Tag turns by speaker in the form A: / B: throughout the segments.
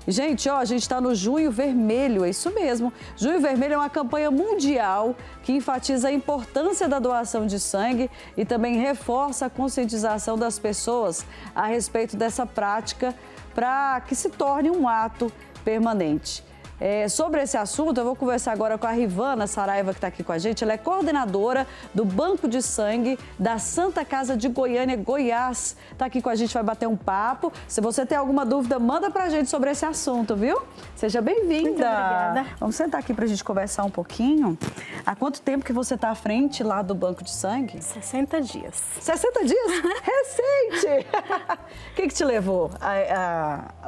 A: Gente, ó, a gente está no Junho Vermelho, é isso mesmo. Junho Vermelho é uma campanha mundial que enfatiza a importância da doação de sangue e também reforça a conscientização das pessoas a respeito dessa prática para que se torne um ato permanente. Sobre esse assunto, eu vou conversar agora com a Rivana Saraiva, que está aqui com a gente. Ela é coordenadora do Banco de Sangue da Santa Casa de Goiânia, Goiás. Está aqui com a gente, vai bater um papo. Se você tem alguma dúvida, manda para a gente sobre esse assunto, viu? Seja bem-vinda.
B: Muito obrigada.
A: Vamos sentar aqui para a gente conversar um pouquinho. Há quanto tempo que você está à frente lá do Banco de Sangue?
B: 60 dias.
A: 60 dias? Recente! O que te levou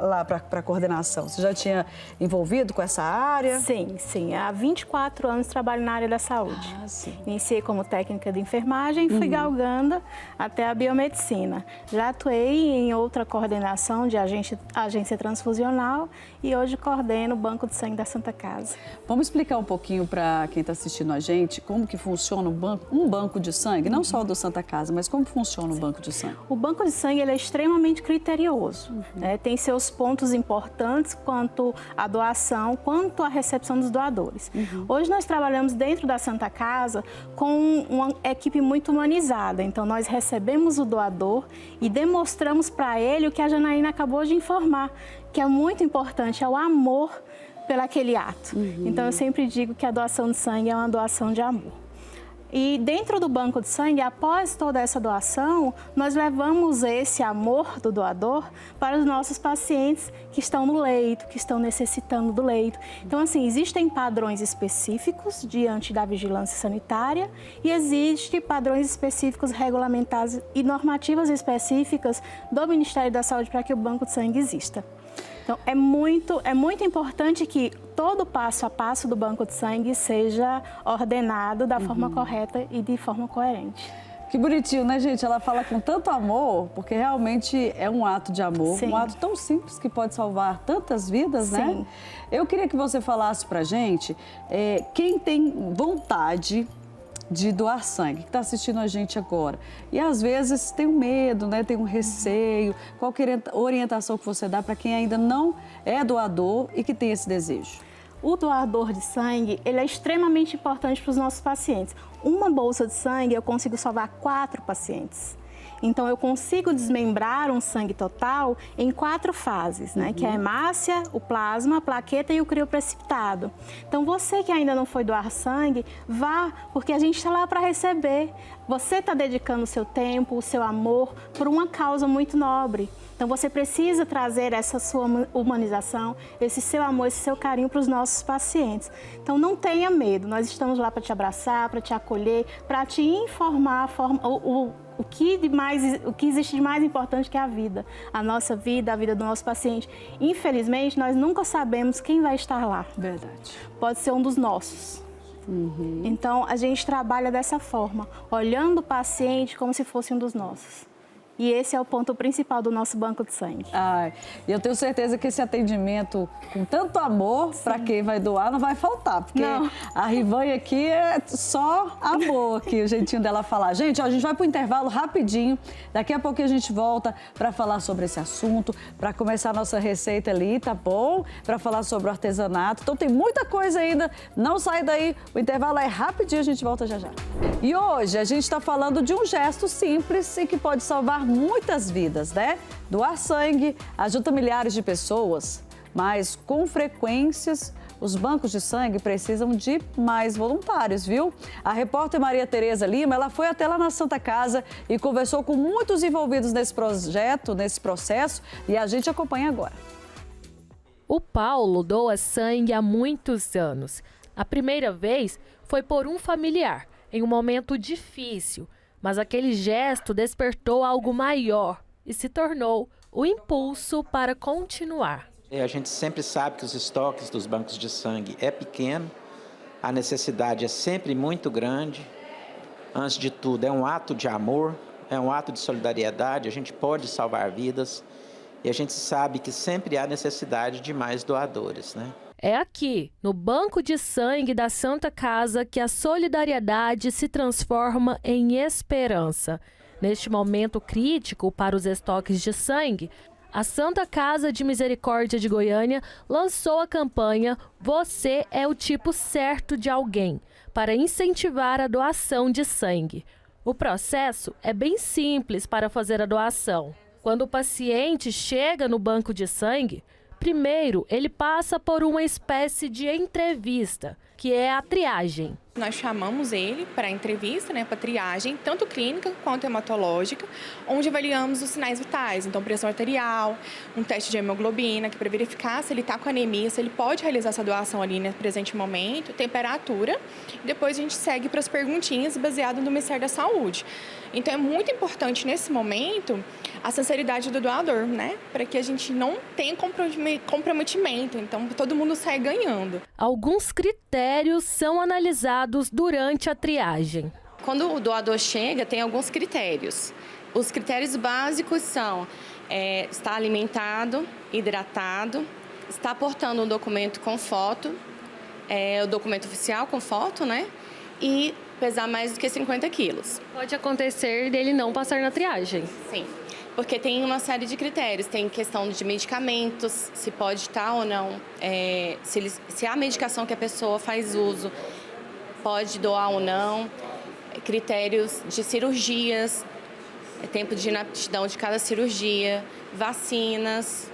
A: lá para a coordenação? Você já tinha envolvido com essa área?
B: Sim. Há 24 anos trabalho na área da saúde.
A: Sim.
B: Iniciei como técnica de enfermagem e fui galgando até a biomedicina. Já atuei em outra coordenação de agência transfusional e hoje coordeno o Banco de Sangue da Santa Casa.
A: Vamos explicar um pouquinho para quem está assistindo a gente como que funciona um banco de sangue, não só o do Santa Casa, mas como funciona o banco de sangue?
B: O banco de sangue ele é extremamente criterioso, né? Tem seus pontos importantes quanto à doação, quanto à recepção dos doadores. Hoje nós trabalhamos dentro da Santa Casa com uma equipe muito humanizada, então nós recebemos o doador e demonstramos para ele o que a Janaína acabou de informar, que é muito importante, é o amor pelaquele ato. Então eu sempre digo que a doação de sangue é uma doação de amor. E dentro do banco de sangue, após toda essa doação, nós levamos esse amor do doador para os nossos pacientes que estão no leito, que estão necessitando do leito. Então, assim, existem padrões específicos diante da vigilância sanitária e existem padrões específicos regulamentados e normativas específicas do Ministério da Saúde para que o banco de sangue exista. Então, é muito importante que todo passo a passo do banco de sangue seja ordenado da forma correta e de forma coerente.
A: Que bonitinho, né, gente? Ela fala com tanto amor, porque realmente é um ato de amor,
B: Sim.
A: um ato tão simples que pode salvar tantas vidas, né?
B: Sim.
A: Eu queria que você falasse pra gente quem tem vontade de doar sangue, que está assistindo a gente agora. E às vezes tem um medo, né? Tem um receio. Qual orientação que você dá para quem ainda não é doador e que tem esse desejo?
B: O doador de sangue, ele é extremamente importante para os nossos pacientes. Uma bolsa de sangue, eu consigo salvar 4 pacientes. Então, eu consigo desmembrar um sangue total em 4 fases, né? Que é a hemácia, o plasma, a plaqueta e o crioprecipitado. Então, você que ainda não foi doar sangue, vá, porque a gente está lá para receber. Você está dedicando o seu tempo, o seu amor, por uma causa muito nobre. Então, você precisa trazer essa sua humanização, esse seu amor, esse seu carinho para os nossos pacientes. Então, não tenha medo. Nós estamos lá para te abraçar, para te acolher, para te informar o que existe de mais importante que é a vida. A nossa vida, a vida do nosso paciente. Infelizmente, nós nunca sabemos quem vai estar lá.
A: Verdade.
B: Pode ser um dos nossos. Então, a gente trabalha dessa forma, olhando o paciente como se fosse um dos nossos. E esse é o ponto principal do nosso banco de sangue.
A: E eu tenho certeza que esse atendimento com tanto amor para quem vai doar não vai faltar, porque a Rivane aqui é só amor, aqui, o jeitinho dela falar. Gente, ó, a gente vai para o intervalo rapidinho, daqui a pouco a gente volta para falar sobre esse assunto, para começar a nossa receita ali, tá bom? Para falar sobre o artesanato, então tem muita coisa ainda, não sai daí, o intervalo é rapidinho, a gente volta já já. E hoje a gente está falando de um gesto simples e que pode salvar muitas vidas, né? Doar sangue ajuda milhares de pessoas, mas com frequências os bancos de sangue precisam de mais voluntários, viu? A repórter Maria Tereza Lima, ela foi até lá na Santa Casa e conversou com muitos envolvidos nesse projeto, nesse processo, e a gente acompanha agora.
C: O Paulo doa sangue há muitos anos. A primeira vez foi por um familiar, em um momento difícil. Mas aquele gesto despertou algo maior e se tornou o impulso para continuar.
D: A gente sempre sabe que os estoques dos bancos de sangue é pequeno, a necessidade é sempre muito grande. Antes de tudo, é um ato de amor, é um ato de solidariedade, a gente pode salvar vidas e a gente sabe que sempre há necessidade de mais doadores, né?
C: É aqui, no Banco de Sangue da Santa Casa, que a solidariedade se transforma em esperança. Neste momento crítico para os estoques de sangue, a Santa Casa de Misericórdia de Goiânia lançou a campanha Você é o tipo certo de alguém, para incentivar a doação de sangue. O processo é bem simples para fazer a doação. Quando o paciente chega no banco de sangue, primeiro ele passa por uma espécie de entrevista, que é a triagem.
E: Nós chamamos ele para entrevista, para triagem, tanto clínica quanto hematológica, onde avaliamos os sinais vitais, então pressão arterial, um teste de hemoglobina, que para verificar se ele está com anemia, se ele pode realizar essa doação ali no presente momento, temperatura. Depois a gente segue para as perguntinhas baseadas no Ministério da Saúde. Então é muito importante nesse momento a sinceridade do doador, para que a gente não tenha comprometimento, então todo mundo sai ganhando.
C: Alguns critérios são analisados durante a triagem.
F: Quando o doador chega, tem alguns critérios. Os critérios básicos são estar alimentado, hidratado, estar portando um documento com foto, o documento oficial com foto, e pesar mais do que 50 quilos.
C: Pode acontecer dele não passar na triagem.
F: Sim, porque tem uma série de critérios. Tem questão de medicamentos, se pode estar ou não, se a medicação que a pessoa faz uso pode doar ou não, critérios de cirurgias, tempo de inaptidão de cada cirurgia, vacinas.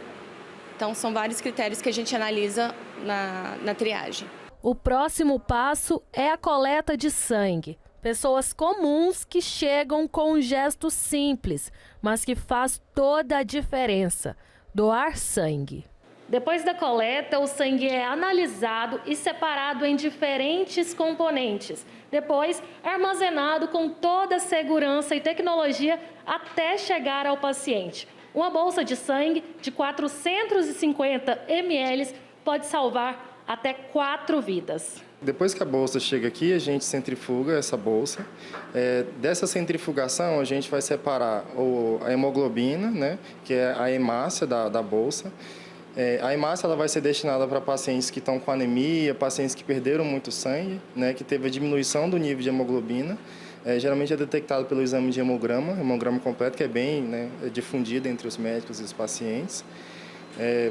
F: Então, são vários critérios que a gente analisa na triagem.
C: O próximo passo é a coleta de sangue. Pessoas comuns que chegam com um gesto simples, mas que faz toda a diferença: doar sangue. Depois da coleta, o sangue é analisado e separado em diferentes componentes. Depois, armazenado com toda a segurança e tecnologia até chegar ao paciente. Uma bolsa de sangue de 450 ml pode salvar até 4 vidas.
G: Depois que a bolsa chega aqui, a gente centrifuga essa bolsa. Dessa centrifugação, a gente vai separar a hemoglobina, que é a hemácia da bolsa. A hemácia ela vai ser destinada para pacientes que estão com anemia, pacientes que perderam muito sangue, que teve a diminuição do nível de hemoglobina. Geralmente é detectado pelo exame de hemograma completo, que é bem difundido entre os médicos e os pacientes.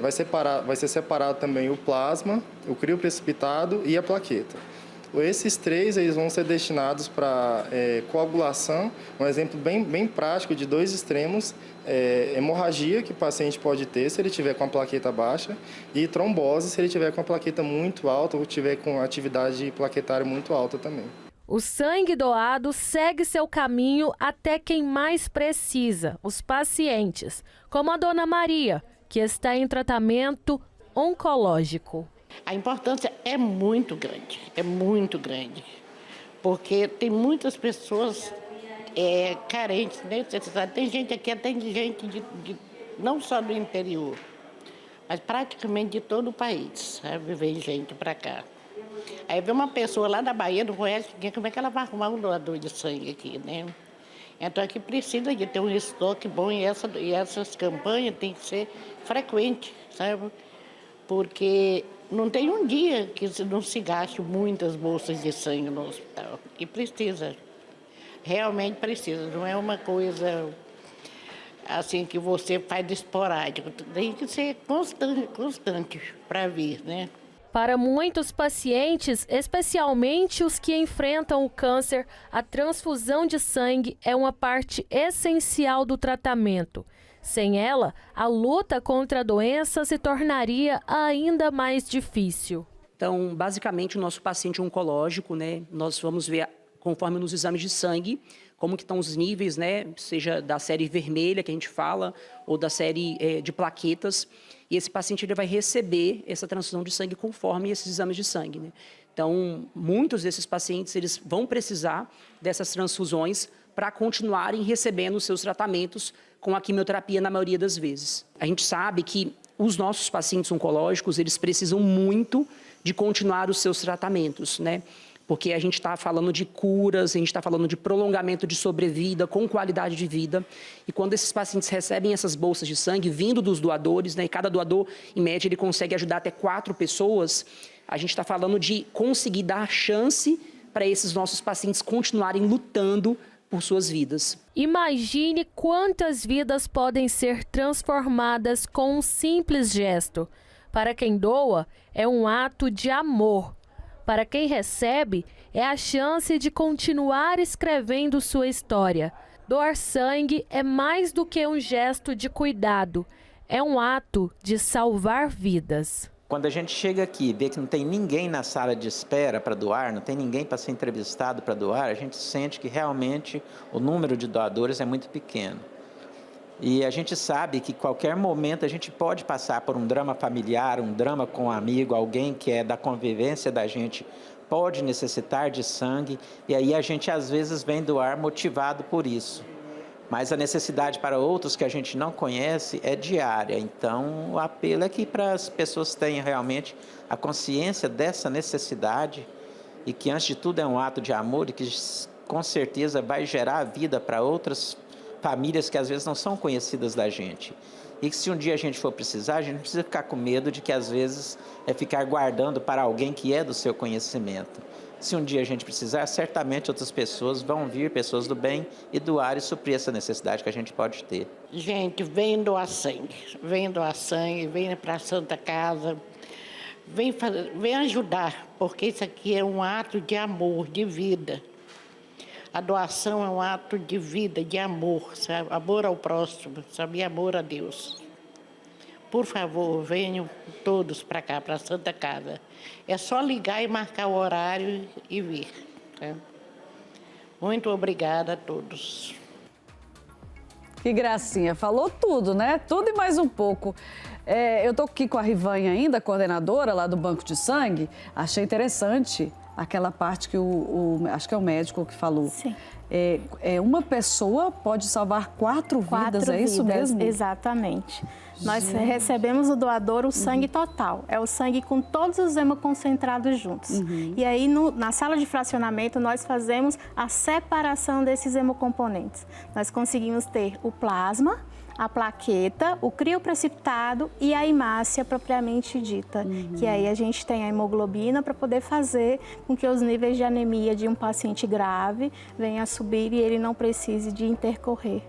G: Vai ser separado também o plasma, o crioprecipitado e a plaqueta. Esses três eles vão ser destinados para coagulação, um exemplo bem prático de 2 extremos, hemorragia que o paciente pode ter se ele tiver com a plaqueta baixa e trombose se ele tiver com a plaqueta muito alta ou tiver com atividade plaquetária muito alta também.
C: O sangue doado segue seu caminho até quem mais precisa, os pacientes, como a dona Maria, que está em tratamento oncológico.
H: A importância é muito grande, porque tem muitas pessoas carentes, Tem gente aqui, atende gente não só do interior, mas praticamente de todo o país, vem gente para cá. Aí vem uma pessoa lá da Bahia, não conhece ninguém, como é que ela vai arrumar um doador de sangue aqui, Então aqui precisa de ter um estoque bom e essas campanhas têm que ser frequentes, Porque não tem um dia que não se gaste muitas bolsas de sangue no hospital. E precisa, realmente precisa. Não é uma coisa assim que você faz de esporádico. Tem que ser constante para vir,
C: Para muitos pacientes, especialmente os que enfrentam o câncer, a transfusão de sangue é uma parte essencial do tratamento. Sem ela, a luta contra a doença se tornaria ainda mais difícil.
I: Então, basicamente, o nosso paciente oncológico, nós vamos ver, conforme nos exames de sangue, como que estão os níveis, seja da série vermelha, que a gente fala, ou da série de plaquetas. E esse paciente ele vai receber essa transfusão de sangue conforme esses exames de sangue. Então, muitos desses pacientes eles vão precisar dessas transfusões para continuarem recebendo os seus tratamentos com a quimioterapia na maioria das vezes. A gente sabe que os nossos pacientes oncológicos, eles precisam muito de continuar os seus tratamentos, Porque a gente está falando de curas, a gente está falando de prolongamento de sobrevida, com qualidade de vida. E quando esses pacientes recebem essas bolsas de sangue vindo dos doadores, e cada doador, em média, ele consegue ajudar até 4 pessoas, a gente está falando de conseguir dar chance para esses nossos pacientes continuarem lutando por suas vidas.
C: Imagine quantas vidas podem ser transformadas com um simples gesto. Para quem doa, é um ato de amor. Para quem recebe, é a chance de continuar escrevendo sua história. Doar sangue é mais do que um gesto de cuidado. É um ato de salvar vidas.
D: Quando a gente chega aqui e vê que não tem ninguém na sala de espera para doar, não tem ninguém para ser entrevistado para doar, a gente sente que realmente o número de doadores é muito pequeno. E a gente sabe que qualquer momento a gente pode passar por um drama familiar, um drama com um amigo, alguém que é da convivência da gente pode necessitar de sangue, e aí a gente às vezes vem doar motivado por isso. Mas a necessidade para outros que a gente não conhece é diária. Então, o apelo é que para as pessoas tenham realmente a consciência dessa necessidade e que, antes de tudo, é um ato de amor e que, com certeza, vai gerar vida para outras famílias que, às vezes, não são conhecidas da gente. E que, se um dia a gente for precisar, a gente não precisa ficar com medo de que, às vezes, é ficar guardando para alguém que é do seu conhecimento. Se um dia a gente precisar, certamente outras pessoas vão vir, pessoas do bem, e doar e suprir essa necessidade que a gente pode ter.
H: Gente, vem doar sangue, vem para a Santa Casa, vem ajudar, porque isso aqui é um ato de amor, de vida. A doação é um ato de vida, de amor, sabe? Amor ao próximo, sabe? E amor a Deus. Por favor, venham todos para cá, para a Santa Casa. É só ligar e marcar o horário e vir. Tá? Muito obrigada a todos.
A: Que gracinha, falou tudo, né? Tudo e mais um pouco. Eu estou aqui com a Rivanha ainda, coordenadora lá do Banco de Sangue. Achei interessante aquela parte que acho que é o médico que falou.
B: Sim.
A: Uma pessoa pode salvar 4 vidas, é isso mesmo?
B: Exatamente. Nós recebemos o doador o sangue total. É o sangue com todos os hemoconcentrados juntos. E aí, na sala de fracionamento, nós fazemos a separação desses hemocomponentes. Nós conseguimos ter o plasma, a plaqueta, o crioprecipitado e a hemácia propriamente dita. Que aí a gente tem a hemoglobina para poder fazer com que os níveis de anemia de um paciente grave venham a subir e ele não precise de intercorrer.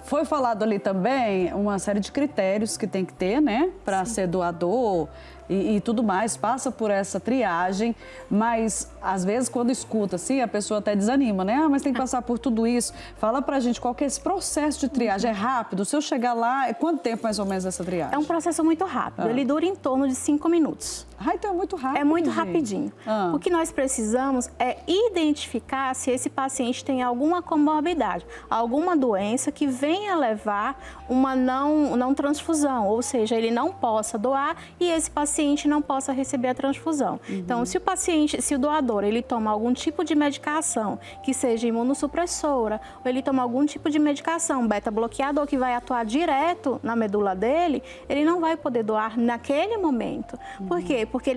A: Foi falado ali também uma série de critérios que tem que ter, né, para ser doador e tudo mais, passa por essa triagem, mas às vezes quando escuta assim, a pessoa até desanima, né? Mas tem que passar por tudo isso. Fala pra gente qual que é esse processo de triagem, é rápido? Se eu chegar lá, quanto tempo mais ou menos essa triagem?
B: É um processo muito rápido, ele dura em torno de 5 minutos.
A: Então é muito rápido.
B: É muito rapidinho. O que nós precisamos é identificar se esse paciente tem alguma comorbidade, alguma doença que venha levar uma não transfusão, ou seja, ele não possa doar e esse paciente não possa receber a transfusão. Então, se o doador, ele toma algum tipo de medicação, que seja imunossupressora, ou ele toma algum tipo de medicação beta-bloqueador que vai atuar direto na medula dele, ele não vai poder doar naquele momento. Por quê? Porque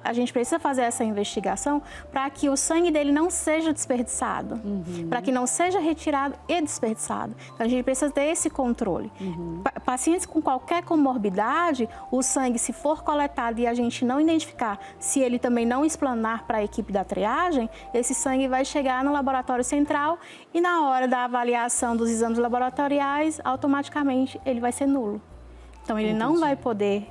B: a gente precisa fazer essa investigação para que o sangue dele não seja desperdiçado, para que não seja retirado e desperdiçado. Então, a gente precisa ter esse controle. Pacientes com qualquer comorbidade, o sangue, se for coletado e a gente não identificar, se ele também não explanar para a equipe da triagem, esse sangue vai chegar no laboratório central e na hora da avaliação dos exames laboratoriais, automaticamente ele vai ser nulo. Então, ele não vai poder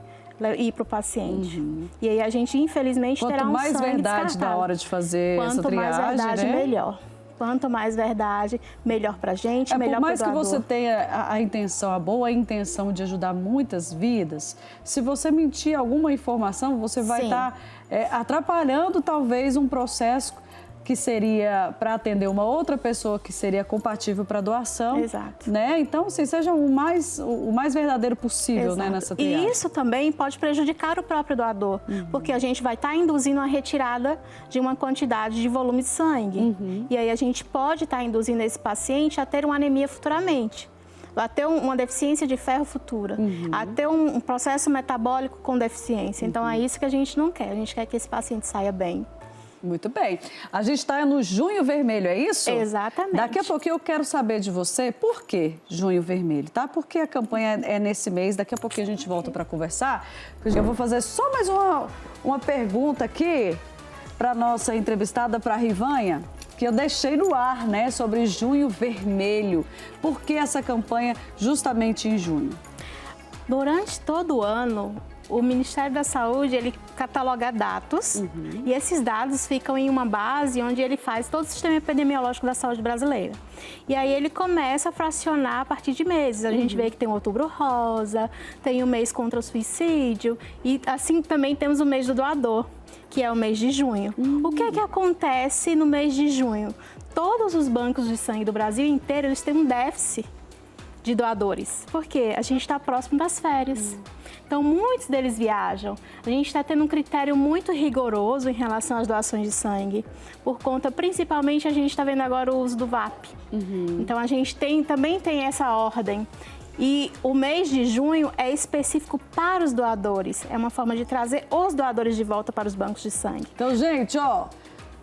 B: ir para o paciente. E aí a gente, infelizmente, terá um sangue
A: descartável. Quanto mais verdade na hora de fazer essa triagem,
B: quanto mais verdade, melhor. Quanto mais verdade, melhor para a gente, melhor para o doador.
A: Por mais que você tenha a intenção, a boa intenção de ajudar muitas vidas, se você mentir alguma informação, você vai estar atrapalhando talvez um processo que seria para atender uma outra pessoa que seria compatível para doação.
B: Exato.
A: Né? Então, assim, seja o mais verdadeiro possível, né, nessa triagem.
B: E isso também pode prejudicar o próprio doador, porque a gente vai estar induzindo a retirada de uma quantidade de volume de sangue. E aí a gente pode estar induzindo esse paciente a ter uma anemia futuramente, a ter uma deficiência de ferro futura, a ter um processo metabólico com deficiência. Então, é isso que a gente não quer. A gente quer que esse paciente saia bem.
A: Muito bem. A gente está no Junho Vermelho, é isso?
B: Exatamente.
A: Daqui a pouquinho eu quero saber de você por que Junho Vermelho, tá? Porque a campanha é nesse mês, daqui a pouquinho a gente volta para conversar. Eu vou fazer só mais uma pergunta aqui para nossa entrevistada, para a Rivanha, que eu deixei no ar, né, sobre Junho Vermelho. Por que essa campanha justamente em junho?
B: Durante todo o ano, o Ministério da Saúde, ele cataloga dados e esses dados ficam em uma base onde ele faz todo o sistema epidemiológico da saúde brasileira. E aí ele começa a fracionar a partir de meses. A gente vê que tem o Outubro Rosa, tem o mês contra o suicídio e assim também temos o mês do doador, que é o mês de junho. O que é que acontece no mês de junho? Todos os bancos de sangue do Brasil inteiro, eles têm um déficit de doadores, porque a gente está próximo das férias. Então, muitos deles viajam. A gente está tendo um critério muito rigoroso em relação às doações de sangue, por conta, principalmente, a gente está vendo agora o uso do VAP. Então, a gente também tem essa ordem. E o mês de junho é específico para os doadores. É uma forma de trazer os doadores de volta para os bancos de sangue.
A: Então, gente, ó,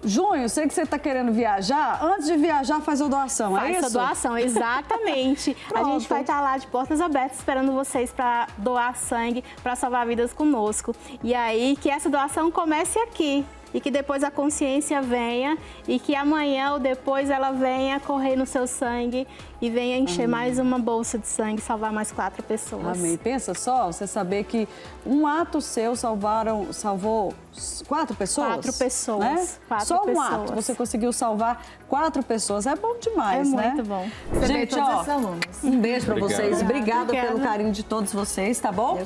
A: junho, sei que você está querendo viajar. Antes de viajar, faz a doação, é isso?
B: Faz a doação, exatamente. A gente vai estar lá de portas abertas esperando vocês para doar sangue, para salvar vidas conosco. E aí, que essa doação comece aqui. E que depois a consciência venha e que amanhã ou depois ela venha correr no seu sangue e venha encher mais uma bolsa de sangue, salvar mais 4 pessoas.
A: Amém. Pensa só, você saber que um ato seu salvou 4 pessoas?
B: 4 pessoas.
A: Né?
B: 4
A: só
B: pessoas.
A: Um ato, você conseguiu salvar 4 pessoas. É bom demais, né?
B: É muito bom.
A: Gente, ó, um beijo pra vocês. Obrigada
B: Obrigada
A: pelo carinho de todos vocês, tá bom?